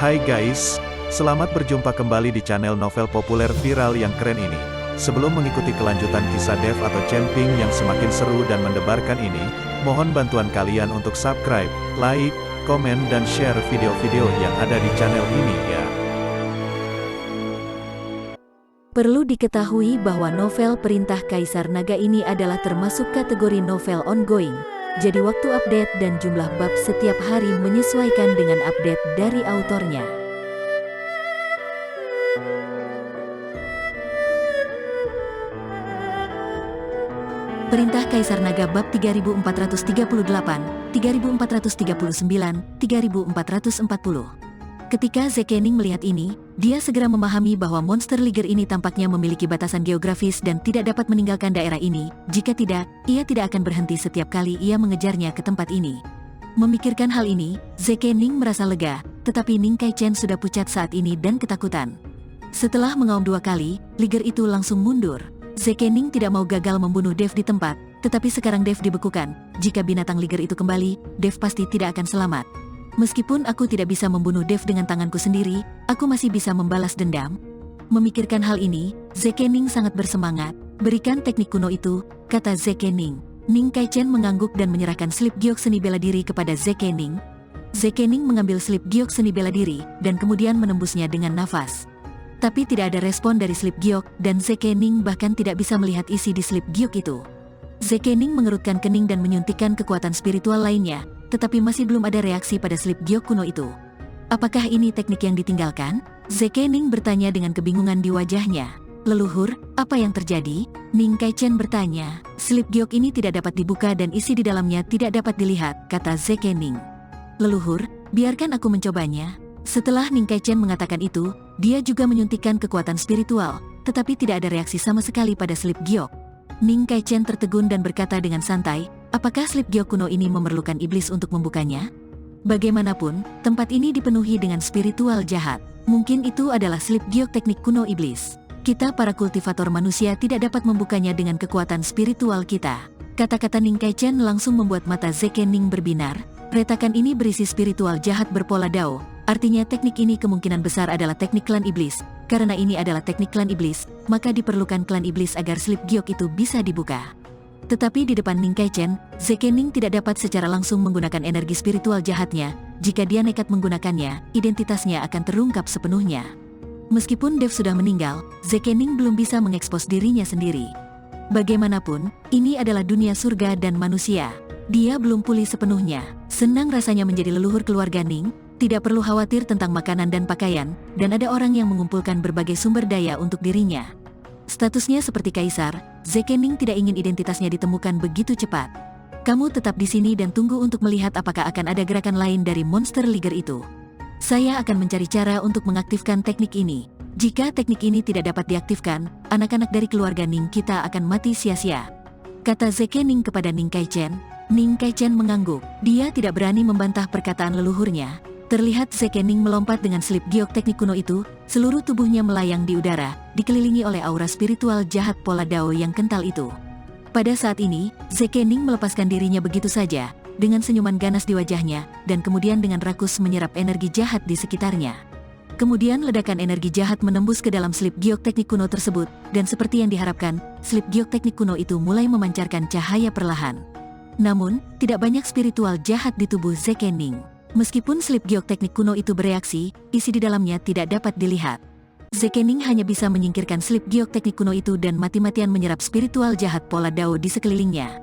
Hai guys, selamat berjumpa kembali di channel novel populer viral yang keren ini. Sebelum mengikuti kelanjutan kisah Dev atau Cenping yang semakin seru dan mendebarkan ini, mohon bantuan kalian untuk subscribe, like, komen dan share video-video yang ada di channel ini ya. Perlu diketahui bahwa novel Perintah Kaisar Naga ini adalah termasuk kategori novel ongoing. Jadi waktu update dan jumlah bab setiap hari menyesuaikan dengan update dari autornya. Perintah Kaisar Naga bab 3438, 3439, 3440. Ketika Zekening melihat ini, dia segera memahami bahwa monster Liger ini tampaknya memiliki batasan geografis dan tidak dapat meninggalkan daerah ini. Jika tidak, ia tidak akan berhenti setiap kali ia mengejarnya ke tempat ini. Memikirkan hal ini, Zekening merasa lega, tetapi Ning Kai-chen sudah pucat saat ini dan ketakutan. Setelah mengaum 2 kali, Liger itu langsung mundur. Zekening tidak mau gagal membunuh Dev di tempat, tetapi sekarang Dev dibekukan. Jika binatang Liger itu kembali, Dev pasti tidak akan selamat. Meskipun aku tidak bisa membunuh Dev dengan tanganku sendiri, aku masih bisa membalas dendam. Memikirkan hal ini, Zekening sangat bersemangat. Berikan teknik kuno itu, kata Zekening. Ning Kai-chen mengangguk dan menyerahkan slip giok seni bela diri kepada Zekening. Zekening mengambil slip giok seni bela diri, dan kemudian menembusnya dengan nafas. Tapi tidak ada respon dari slip giok, dan Zekening bahkan tidak bisa melihat isi di slip giok itu. Zekening mengerutkan kening dan menyuntikkan kekuatan spiritual lainnya, tetapi masih belum ada reaksi pada slip giok kuno itu. Apakah ini teknik yang ditinggalkan? Zekening bertanya dengan kebingungan di wajahnya. Leluhur, apa yang terjadi? Ning Kai-chen bertanya. Slip giok ini tidak dapat dibuka dan isi di dalamnya tidak dapat dilihat, kata Zekening. Leluhur, biarkan aku mencobanya. Setelah Ning Kai-chen mengatakan itu, dia juga menyuntikkan kekuatan spiritual, tetapi tidak ada reaksi sama sekali pada slip giok. Ning Kai-chen tertegun dan berkata dengan santai, apakah slip giok kuno ini memerlukan iblis untuk membukanya? Bagaimanapun, tempat ini dipenuhi dengan spiritual jahat. Mungkin itu adalah slip giok teknik kuno iblis. Kita para kultivator manusia tidak dapat membukanya dengan kekuatan spiritual kita. Kata-kata Ning Kai-chen langsung membuat mata Zekening berbinar. Retakan ini berisi spiritual jahat berpola Dao. Artinya teknik ini kemungkinan besar adalah teknik klan iblis. Karena ini adalah teknik klan iblis, maka diperlukan klan iblis agar slip giok itu bisa dibuka. Tetapi di depan Ning Kai-chen, Zekening tidak dapat secara langsung menggunakan energi spiritual jahatnya. Jika dia nekat menggunakannya, identitasnya akan terungkap sepenuhnya. Meskipun Dev sudah meninggal, Zekening belum bisa mengekspos dirinya sendiri. Bagaimanapun, ini adalah dunia surga dan manusia. Dia belum pulih sepenuhnya. Senang rasanya menjadi leluhur keluarga Ning, tidak perlu khawatir tentang makanan dan pakaian, dan ada orang yang mengumpulkan berbagai sumber daya untuk dirinya. Statusnya seperti kaisar, Zekening tidak ingin identitasnya ditemukan begitu cepat. Kamu tetap di sini dan tunggu untuk melihat apakah akan ada gerakan lain dari monster Liger itu. Saya akan mencari cara untuk mengaktifkan teknik ini. Jika teknik ini tidak dapat diaktifkan, anak-anak dari keluarga Ning kita akan mati sia-sia, kata Zekening kepada Ning Kai-chen. Ning Kai-chen mengangguk. Dia tidak berani membantah perkataan leluhurnya. Terlihat Zekening melompat dengan slip giok teknik kuno itu, seluruh tubuhnya melayang di udara, dikelilingi oleh aura spiritual jahat pola Dao yang kental itu. Pada saat ini, Zekening melepaskan dirinya begitu saja, dengan senyuman ganas di wajahnya, dan kemudian dengan rakus menyerap energi jahat di sekitarnya. Kemudian ledakan energi jahat menembus ke dalam slip giok teknik kuno tersebut, dan seperti yang diharapkan, slip giok teknik kuno itu mulai memancarkan cahaya perlahan. Namun, tidak banyak spiritual jahat di tubuh Zekening. Meskipun slip giok teknik kuno itu bereaksi, isi di dalamnya tidak dapat dilihat. Zekening hanya bisa menyingkirkan slip giok teknik kuno itu dan mati-matian menyerap spiritual jahat pola Dao di sekelilingnya.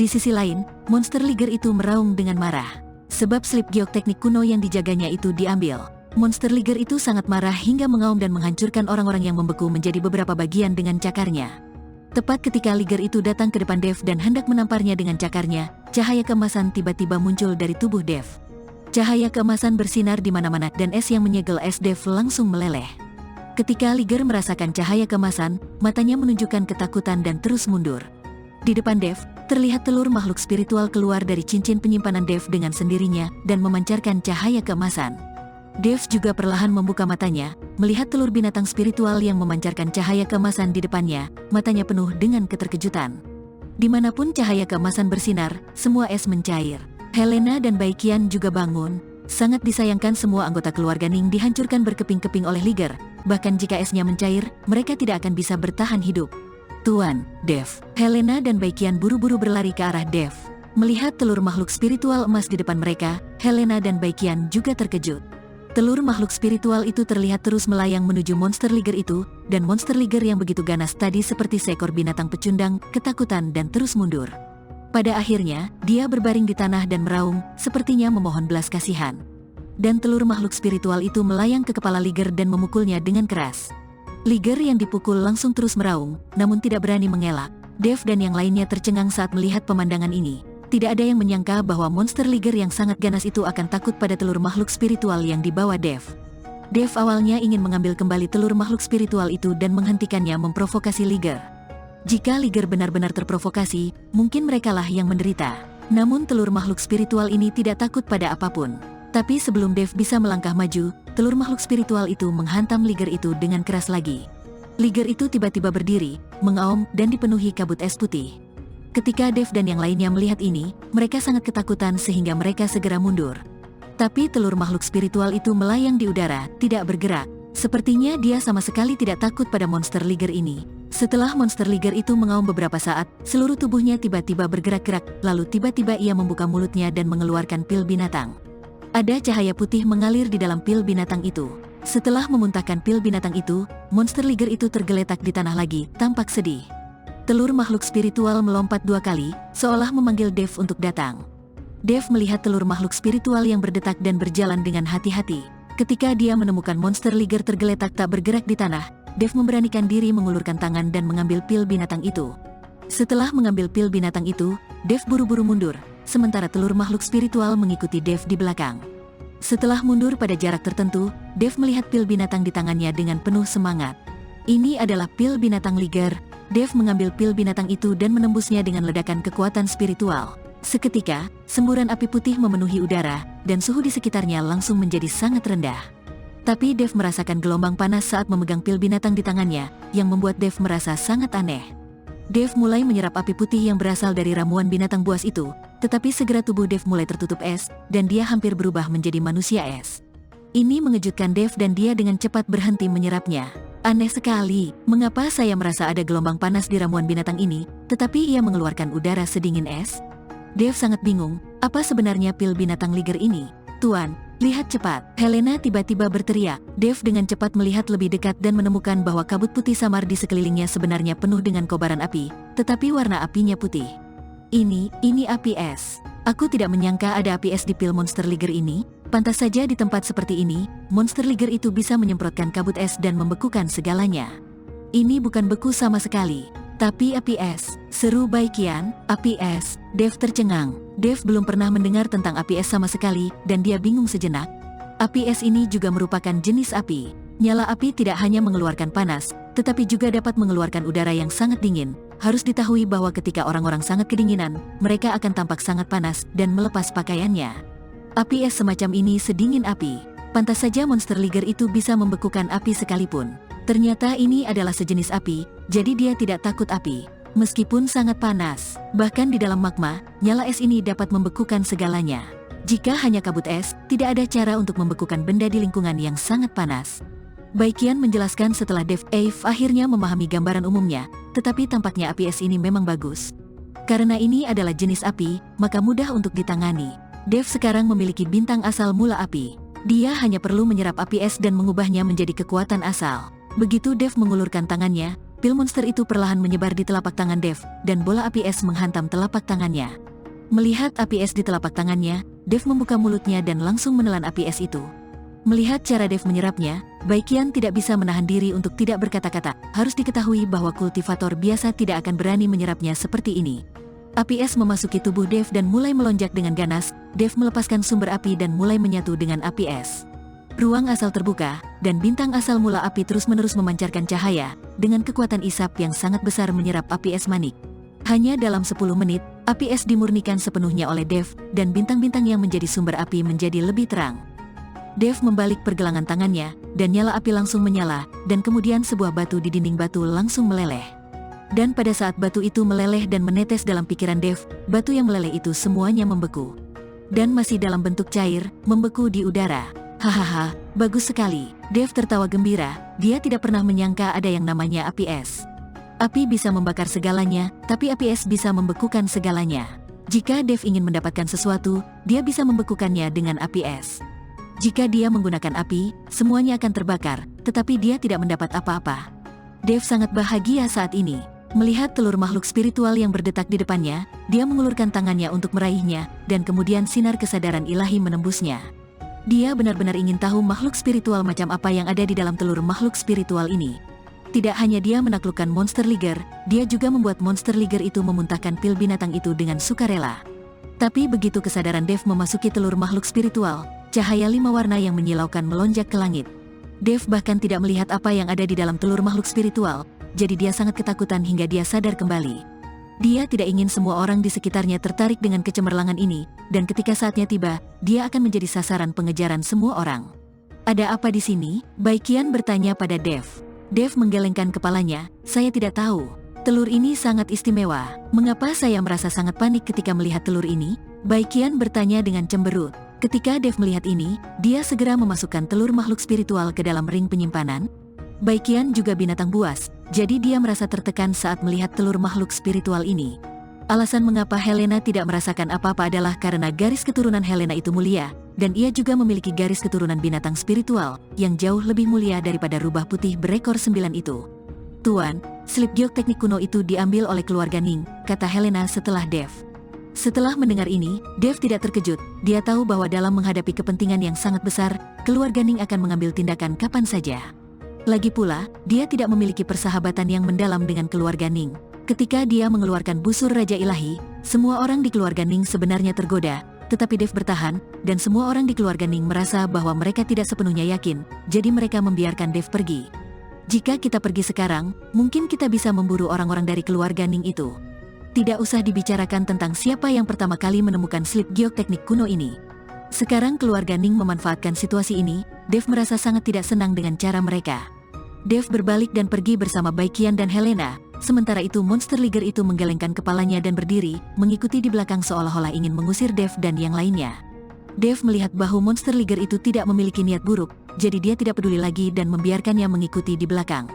Di sisi lain, monster Liger itu meraung dengan marah. Sebab slip giok teknik kuno yang dijaganya itu diambil. Monster Liger itu sangat marah hingga mengaum dan menghancurkan orang-orang yang membeku menjadi beberapa bagian dengan cakarnya. Tepat ketika Liger itu datang ke depan Dev dan hendak menamparnya dengan cakarnya, cahaya keemasan tiba-tiba muncul dari tubuh Dev. Cahaya keemasan bersinar di mana-mana dan es yang menyegel es Dev langsung meleleh. Ketika Liger merasakan cahaya keemasan, matanya menunjukkan ketakutan dan terus mundur. Di depan Dev, terlihat telur makhluk spiritual keluar dari cincin penyimpanan Dev dengan sendirinya dan memancarkan cahaya keemasan. Dev juga perlahan membuka matanya, melihat telur binatang spiritual yang memancarkan cahaya keemasan di depannya, matanya penuh dengan keterkejutan. Dimanapun cahaya keemasan bersinar, semua es mencair. Helena dan Baikian juga bangun. Sangat disayangkan semua anggota keluarga Ning dihancurkan berkeping-keping oleh Liger, bahkan jika esnya mencair, mereka tidak akan bisa bertahan hidup. Tuan, Dev. Helena dan Baikian buru-buru berlari ke arah Dev. Melihat telur makhluk spiritual emas di depan mereka, Helena dan Baikian juga terkejut. Telur makhluk spiritual itu terlihat terus melayang menuju monster Liger itu, dan monster Liger yang begitu ganas tadi seperti seekor binatang pecundang, ketakutan dan terus mundur. Pada akhirnya, dia berbaring di tanah dan meraung, sepertinya memohon belas kasihan. Dan telur makhluk spiritual itu melayang ke kepala Liger dan memukulnya dengan keras. Liger yang dipukul langsung terus meraung, namun tidak berani mengelak. Dev dan yang lainnya tercengang saat melihat pemandangan ini. Tidak ada yang menyangka bahwa monster Liger yang sangat ganas itu akan takut pada telur makhluk spiritual yang dibawa Dev. Dev awalnya ingin mengambil kembali telur makhluk spiritual itu dan menghentikannya memprovokasi Liger. Jika Liger benar-benar terprovokasi, mungkin merekalah yang menderita. Namun telur makhluk spiritual ini tidak takut pada apapun. Tapi sebelum Dev bisa melangkah maju, telur makhluk spiritual itu menghantam Liger itu dengan keras lagi. Liger itu tiba-tiba berdiri, mengaum dan dipenuhi kabut es putih. Ketika Dev dan yang lainnya melihat ini, mereka sangat ketakutan sehingga mereka segera mundur. Tapi telur makhluk spiritual itu melayang di udara, tidak bergerak. Sepertinya dia sama sekali tidak takut pada monster Liger ini. Setelah monster Liger itu mengaum beberapa saat, seluruh tubuhnya tiba-tiba bergerak-gerak, lalu tiba-tiba ia membuka mulutnya dan mengeluarkan pil binatang. Ada cahaya putih mengalir di dalam pil binatang itu. Setelah memuntahkan pil binatang itu, monster Liger itu tergeletak di tanah lagi, tampak sedih. Telur makhluk spiritual melompat 2 kali, seolah memanggil Dev untuk datang. Dev melihat telur makhluk spiritual yang berdetak dan berjalan dengan hati-hati. Ketika dia menemukan monster Liger tergeletak tak bergerak di tanah, Dev memberanikan diri mengulurkan tangan dan mengambil pil binatang itu. Setelah mengambil pil binatang itu, Dev buru-buru mundur, sementara telur makhluk spiritual mengikuti Dev di belakang. Setelah mundur pada jarak tertentu, Dev melihat pil binatang di tangannya dengan penuh semangat. Ini adalah pil binatang Liger. Dev mengambil pil binatang itu dan menembusnya dengan ledakan kekuatan spiritual. Seketika, semburan api putih memenuhi udara, dan suhu di sekitarnya langsung menjadi sangat rendah. Tapi Dev merasakan gelombang panas saat memegang pil binatang di tangannya, yang membuat Dev merasa sangat aneh. Dev mulai menyerap api putih yang berasal dari ramuan binatang buas itu, tetapi segera tubuh Dev mulai tertutup es, dan dia hampir berubah menjadi manusia es. Ini mengejutkan Dev dan dia dengan cepat berhenti menyerapnya. Aneh sekali, mengapa saya merasa ada gelombang panas di ramuan binatang ini, tetapi ia mengeluarkan udara sedingin es? Dev sangat bingung, apa sebenarnya pil binatang Liger ini? Tuan, lihat cepat. Helena tiba-tiba berteriak. Dev dengan cepat melihat lebih dekat dan menemukan bahwa kabut putih samar di sekelilingnya sebenarnya penuh dengan kobaran api, tetapi warna apinya putih. Ini api es. Aku tidak menyangka ada api es di pil monster Liger ini. Pantas saja di tempat seperti ini, monster Liger itu bisa menyemprotkan kabut es dan membekukan segalanya. Ini bukan beku sama sekali, tapi api es. Seru Baikian, api es. Dev tercengang. Dev belum pernah mendengar tentang api es sama sekali, dan dia bingung sejenak. Api es ini juga merupakan jenis api. Nyala api tidak hanya mengeluarkan panas, tetapi juga dapat mengeluarkan udara yang sangat dingin. Harus diketahui bahwa ketika orang-orang sangat kedinginan, mereka akan tampak sangat panas dan melepas pakaiannya. Api es semacam ini sedingin api. Pantas saja monster Liger itu bisa membekukan api sekalipun. Ternyata ini adalah sejenis api, jadi dia tidak takut api. Meskipun sangat panas, bahkan di dalam magma, nyala es ini dapat membekukan segalanya. Jika hanya kabut es, tidak ada cara untuk membekukan benda di lingkungan yang sangat panas. Baikian menjelaskan setelah Dev akhirnya memahami gambaran umumnya, tetapi tampaknya api es ini memang bagus. Karena ini adalah jenis api, maka mudah untuk ditangani. Dev sekarang memiliki bintang asal mula api. Dia hanya perlu menyerap api es dan mengubahnya menjadi kekuatan asal. Begitu Dev mengulurkan tangannya, pil monster itu perlahan menyebar di telapak tangan Dev, dan bola api es menghantam telapak tangannya. Melihat api es di telapak tangannya, Dev membuka mulutnya dan langsung menelan api es itu. Melihat cara Dev menyerapnya, Baikian tidak bisa menahan diri untuk tidak berkata-kata. Harus diketahui bahwa kultivator biasa tidak akan berani menyerapnya seperti ini. Api es memasuki tubuh Dev dan mulai melonjak dengan ganas. Dev melepaskan sumber api dan mulai menyatu dengan api es. Ruang asal terbuka, dan bintang asal mula api terus-menerus memancarkan cahaya, dengan kekuatan isap yang sangat besar menyerap api es manik. Hanya dalam 10 menit, api es dimurnikan sepenuhnya oleh Dev, dan bintang-bintang yang menjadi sumber api menjadi lebih terang. Dev membalik pergelangan tangannya, dan nyala api langsung menyala, dan kemudian sebuah batu di dinding batu langsung meleleh. Dan pada saat batu itu meleleh dan menetes dalam pikiran Dev, batu yang meleleh itu semuanya membeku. dan masih dalam bentuk cair, membeku di udara. Hahaha, bagus sekali. Dave tertawa gembira, dia tidak pernah menyangka ada yang namanya api es. Api bisa membakar segalanya, tapi api es bisa membekukan segalanya. Jika Dave ingin mendapatkan sesuatu, dia bisa membekukannya dengan api es. Jika dia menggunakan api, semuanya akan terbakar, tetapi dia tidak mendapat apa-apa. Dave sangat bahagia saat ini. Melihat telur makhluk spiritual yang berdetak di depannya, dia mengulurkan tangannya untuk meraihnya, dan kemudian sinar kesadaran ilahi menembusnya. Dia benar-benar ingin tahu makhluk spiritual macam apa yang ada di dalam telur makhluk spiritual ini. Tidak hanya dia menaklukkan monster liger, dia juga membuat monster liger itu memuntahkan pil binatang itu dengan sukarela. Tapi begitu kesadaran Dave memasuki telur makhluk spiritual, cahaya 5 warna yang menyilaukan melonjak ke langit. Dave bahkan tidak melihat apa yang ada di dalam telur makhluk spiritual, jadi dia sangat ketakutan hingga dia sadar kembali. Dia tidak ingin semua orang di sekitarnya tertarik dengan kecemerlangan ini, dan ketika saatnya tiba, dia akan menjadi sasaran pengejaran semua orang. Ada apa di sini? Baikian bertanya pada Dave. Dave menggelengkan kepalanya, saya tidak tahu. Telur ini sangat istimewa. Mengapa saya merasa sangat panik ketika melihat telur ini? Baikian bertanya dengan cemberut. Ketika Dave melihat ini, dia segera memasukkan telur makhluk spiritual ke dalam ring penyimpanan. Baikian juga binatang buas, jadi dia merasa tertekan saat melihat telur makhluk spiritual ini. Alasan mengapa Helena tidak merasakan apa-apa adalah karena garis keturunan Helena itu mulia, dan ia juga memiliki garis keturunan binatang spiritual, yang jauh lebih mulia daripada rubah putih berekor 9 itu. Tuan, slip giok teknik kuno itu diambil oleh keluarga Ning, kata Helena setelah Dave. Setelah mendengar ini, Dave tidak terkejut, dia tahu bahwa dalam menghadapi kepentingan yang sangat besar, keluarga Ning akan mengambil tindakan kapan saja. Lagi pula, dia tidak memiliki persahabatan yang mendalam dengan keluarga Ning. Ketika dia mengeluarkan busur Raja Ilahi, semua orang di keluarga Ning sebenarnya tergoda, tetapi Dave bertahan, dan semua orang di keluarga Ning merasa bahwa mereka tidak sepenuhnya yakin, jadi mereka membiarkan Dave pergi. Jika kita pergi sekarang, mungkin kita bisa memburu orang-orang dari keluarga Ning itu. Tidak usah dibicarakan tentang siapa yang pertama kali menemukan slip giok teknik kuno ini. Sekarang keluarga Ning memanfaatkan situasi ini, Dave merasa sangat tidak senang dengan cara mereka. Dave berbalik dan pergi bersama Baikian dan Helena, sementara itu monster liger itu menggelengkan kepalanya dan berdiri, mengikuti di belakang seolah-olah ingin mengusir Dave dan yang lainnya. Dave melihat bahu monster liger itu tidak memiliki niat buruk, jadi dia tidak peduli lagi dan membiarkannya mengikuti di belakang.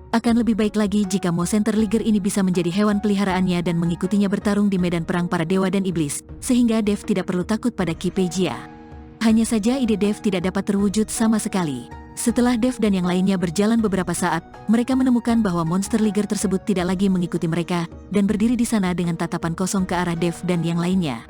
Akan lebih baik lagi jika monster liger ini bisa menjadi hewan peliharaannya dan mengikutinya bertarung di medan perang para dewa dan iblis, sehingga Dave tidak perlu takut pada Kipegia. Hanya saja ide Dave tidak dapat terwujud sama sekali. Setelah Dave dan yang lainnya berjalan beberapa saat, mereka menemukan bahwa monster liger tersebut tidak lagi mengikuti mereka, dan berdiri di sana dengan tatapan kosong ke arah Dave dan yang lainnya.